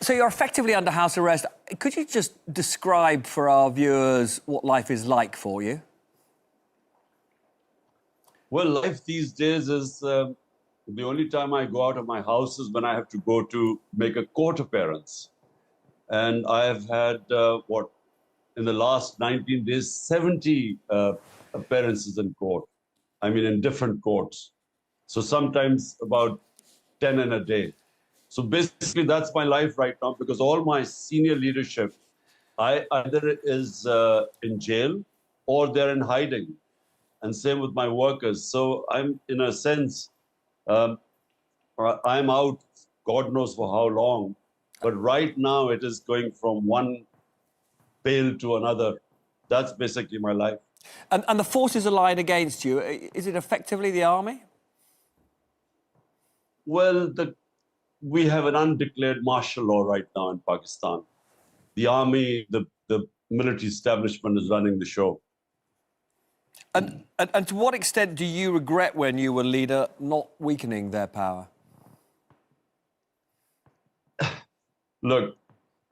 So you're effectively under house arrest. Could you just describe for our viewers what life is like for you? Well, life these days is the only time I go out of my house is when I have to go to make a court appearance. And I have had, in the last 19 days, 70 appearances in court. I mean, in different courts. So sometimes about 10 in a day. So basically, that's my life right now because all my senior leadership, either is in jail or they're in hiding. And same with my workers. So I'm, in a sense, I'm out, God knows for how long. But right now, it is going from one pail to another. That's basically my life. And the forces allied against you, is it effectively the army? Well, we have an undeclared martial law right now in Pakistan. The army, the military establishment is running the show. And to what extent do you regret, when you were leader, not weakening their power? Look,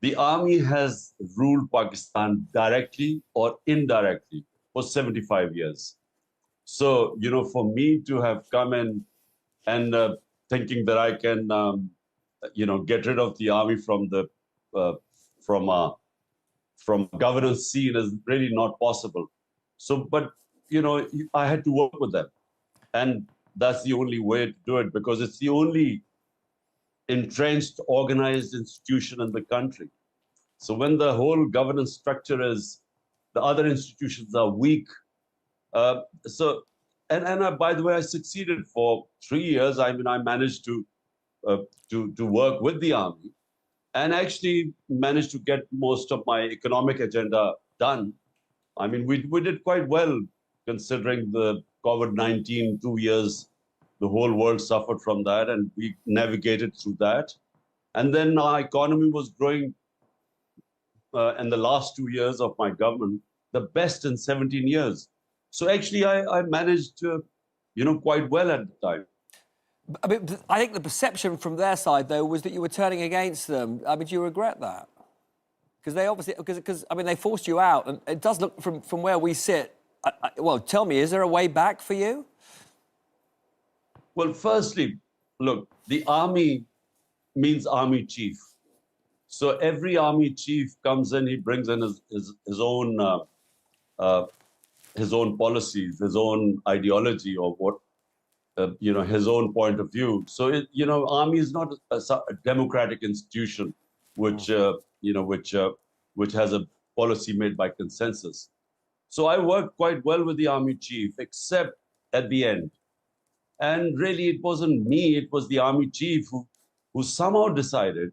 the army has ruled Pakistan directly or indirectly for 75 years. So, you know, for me to have come in and thinking that I can, get rid of the army from the from governance scene is really not possible. So, but I had to work with them, and that's the only way to do it because it's the only entrenched, organized institution in the country. So when the whole governance structure is, the other institutions are weak. By the way, I succeeded for 3 years. I mean, I managed to work with the army and actually managed to get most of my economic agenda done. I mean, we did quite well considering the COVID-19 2 years. The whole world suffered from that, and we navigated through that. And then our economy was growing in the last 2 years of my government, the best in 17 years. So actually, I managed, quite well at the time. I mean, I think the perception from their side, though, was that you were turning against them. I mean, do you regret that? Because they obviously, I mean, they forced you out, and it does look from where we sit. Well, tell me, is there a way back for you? Well, firstly, look, the army means army chief. So every army chief comes in, he brings in his own policies, his own ideology, or his own point of view. So army is not a democratic institution, which has a policy made by consensus. So I worked quite well with the army chief, except at the end. And really, it wasn't me, it was the army chief who somehow decided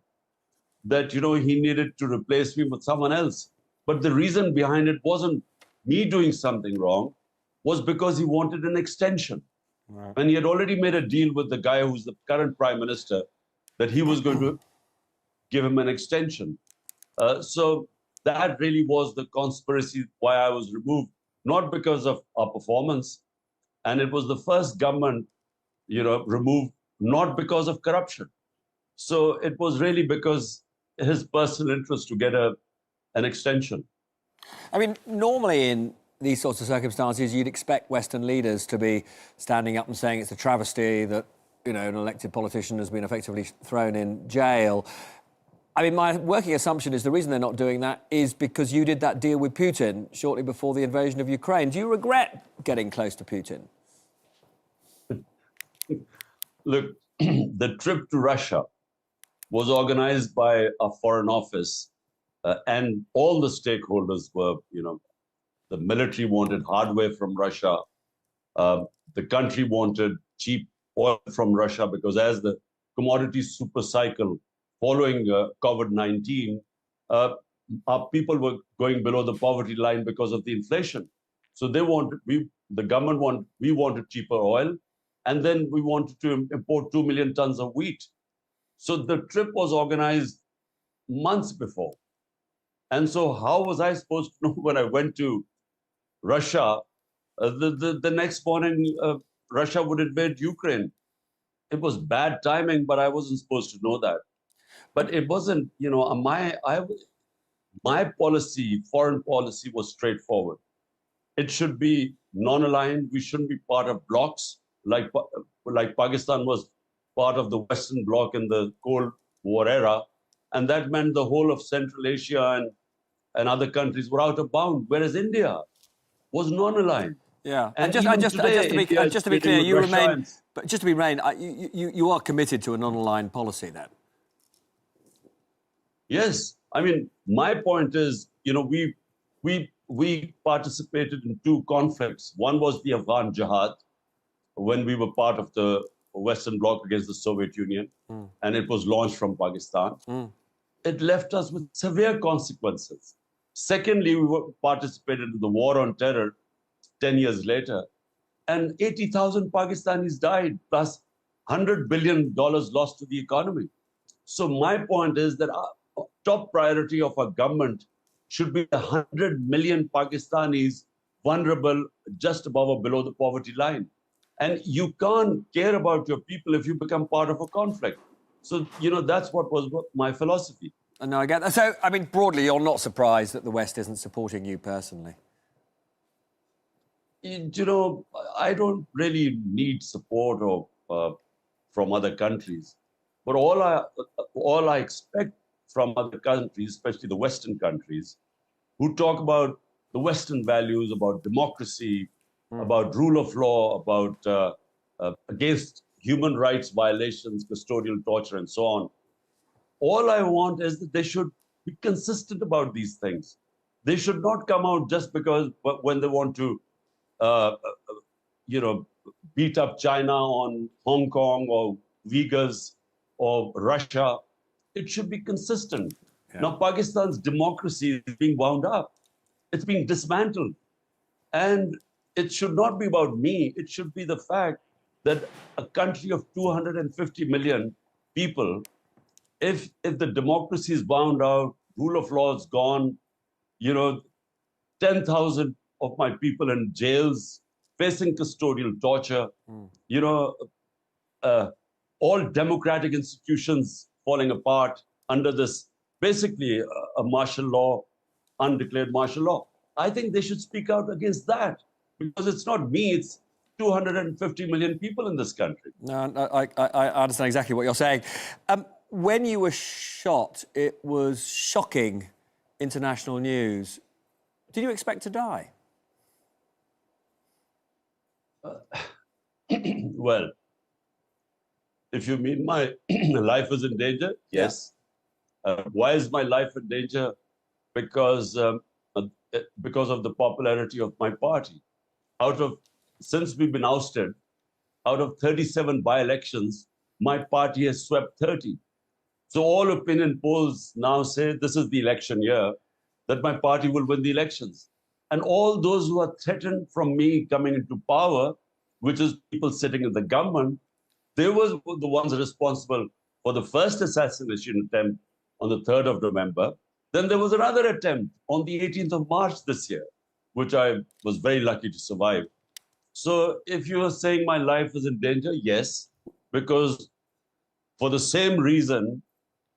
that, he needed to replace me with someone else. But the reason behind it wasn't me doing something wrong, was because he wanted an extension. Right. And he had already made a deal with the guy who's the current prime minister that he was going to give him an extension. So that really was the conspiracy why I was removed, not because of our performance. And it was the first government, removed, not because of corruption. So it was really because his personal interest to get an extension. I mean, normally in these sorts of circumstances, you'd expect Western leaders to be standing up and saying it's a travesty that, an elected politician has been effectively thrown in jail. I mean, my working assumption is the reason they're not doing that is because you did that deal with Putin shortly before the invasion of Ukraine. Do you regret getting close to Putin? Look, the trip to Russia was organized by a foreign office, and all the stakeholders were, the military wanted hardware from Russia. The country wanted cheap oil from Russia because as the commodity super cycle following COVID-19, our people were going below the poverty line because of the inflation. So we wanted cheaper oil, and then we wanted to import 2 million tons of wheat. So the trip was organized months before. And so how was I supposed to know when I went to Russia, the next morning, Russia would invade Ukraine? It was bad timing, but I wasn't supposed to know that. But it wasn't, my policy, foreign policy was straightforward. It should be non-aligned. We shouldn't be part of blocs like Pakistan was part of the Western Bloc in the Cold War era. And that meant the whole of Central Asia and other countries were out of bound, whereas India was non-aligned. Yeah, And just to be clear, you remain. But just to be clear, you are committed to a non-aligned policy then. Yes, I mean, my point is, we participated in two conflicts. One was the Afghan Jihad, when we were part of the Western Bloc against the Soviet Union, and it was launched from Pakistan. It left us with severe consequences. Secondly, we participated in the war on terror 10 years later, and 80,000 Pakistanis died, plus $100 billion lost to the economy. So my point is that our top priority of our government should be the 100 million Pakistanis vulnerable just above or below the poverty line. And you can't care about your people if you become part of a conflict. So, that's what was my philosophy. No, I get that. So, I mean, broadly, you're not surprised that the West isn't supporting you personally? I don't really need support from other countries. But all I expect from other countries, especially the Western countries, who talk about the Western values, about democracy, about rule of law, about against human rights violations, custodial torture, and so on. All I want is that they should be consistent about these things. They should not come out just because when they want to, beat up China on Hong Kong or Uyghurs or Russia. It should be consistent. Yeah. Now, Pakistan's democracy is being wound up. It's being dismantled. And it should not be about me. It should be the fact that a country of 250 million people, if the democracy is wound out, rule of law is gone, 10,000 of my people in jails, facing custodial torture, all democratic institutions falling apart under this, basically a martial law, undeclared martial law. I think they should speak out against that, because it's not me, it's 250 million people in this country. No, I understand exactly what you're saying. When you were shot, it was shocking international news. Did you expect to die? Well, if you mean my life is in danger, yes. Why is my life in danger? Because of the popularity of my party. Since we've been ousted, out of 37 by-elections, my party has swept 30. So all opinion polls now say this is the election year, that my party will win the elections. And all those who are threatened from me coming into power, which is people sitting in the government, they were the ones responsible for the first assassination attempt on the 3rd of November. Then there was another attempt on the 18th of March this year, which I was very lucky to survive. So if you are saying my life is in danger, yes, because for the same reason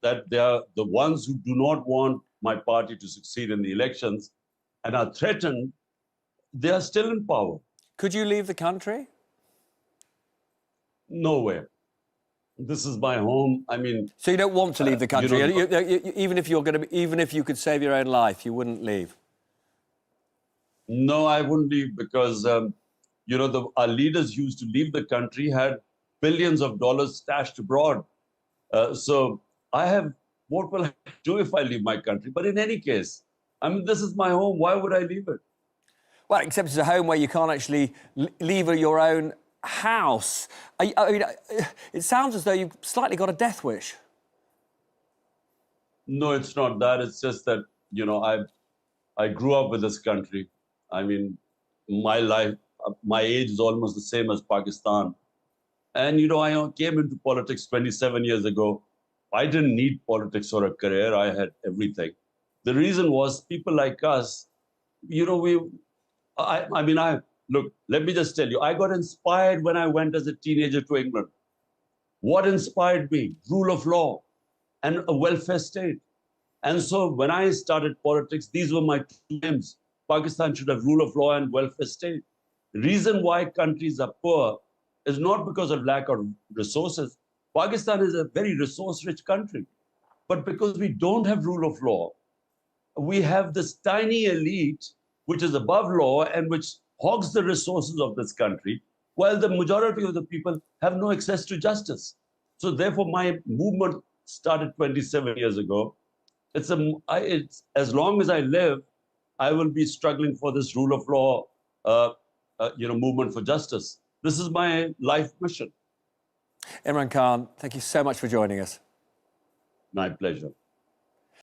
that they are the ones who do not want my party to succeed in the elections and are threatened, they are still in power. Could you leave the country? Nowhere. This is my home. I mean, so you don't want to leave the country, even if even if you could save your own life, you wouldn't leave. No, I wouldn't leave because our leaders used to leave the country, had billions of dollars stashed abroad. So what will I do if I leave my country? But in any case, I mean, this is my home. Why would I leave it? Well, except it's a home where you can't actually leave your own house. I mean, it sounds as though you've slightly got a death wish. No, it's not that. It's just that, I grew up with this country. I mean, my life, my age is almost the same as Pakistan. And, I came into politics 27 years ago. I didn't need politics or a career. I had everything. The reason was people like us, look, let me just tell you, I got inspired when I went as a teenager to England. What inspired me? Rule of law. and a welfare state. And so when I started politics, these were my two aims. Pakistan should have rule of law and welfare state. The reason why countries are poor is not because of lack of resources. Pakistan is a very resource-rich country. But because we don't have rule of law, we have this tiny elite which is above law and which hogs the resources of this country, while the majority of the people have no access to justice. So therefore, my movement started 27 years ago. It's as long as I live, I will be struggling for this rule of law, movement for justice. This is my life mission. Imran Khan, thank you so much for joining us. My pleasure.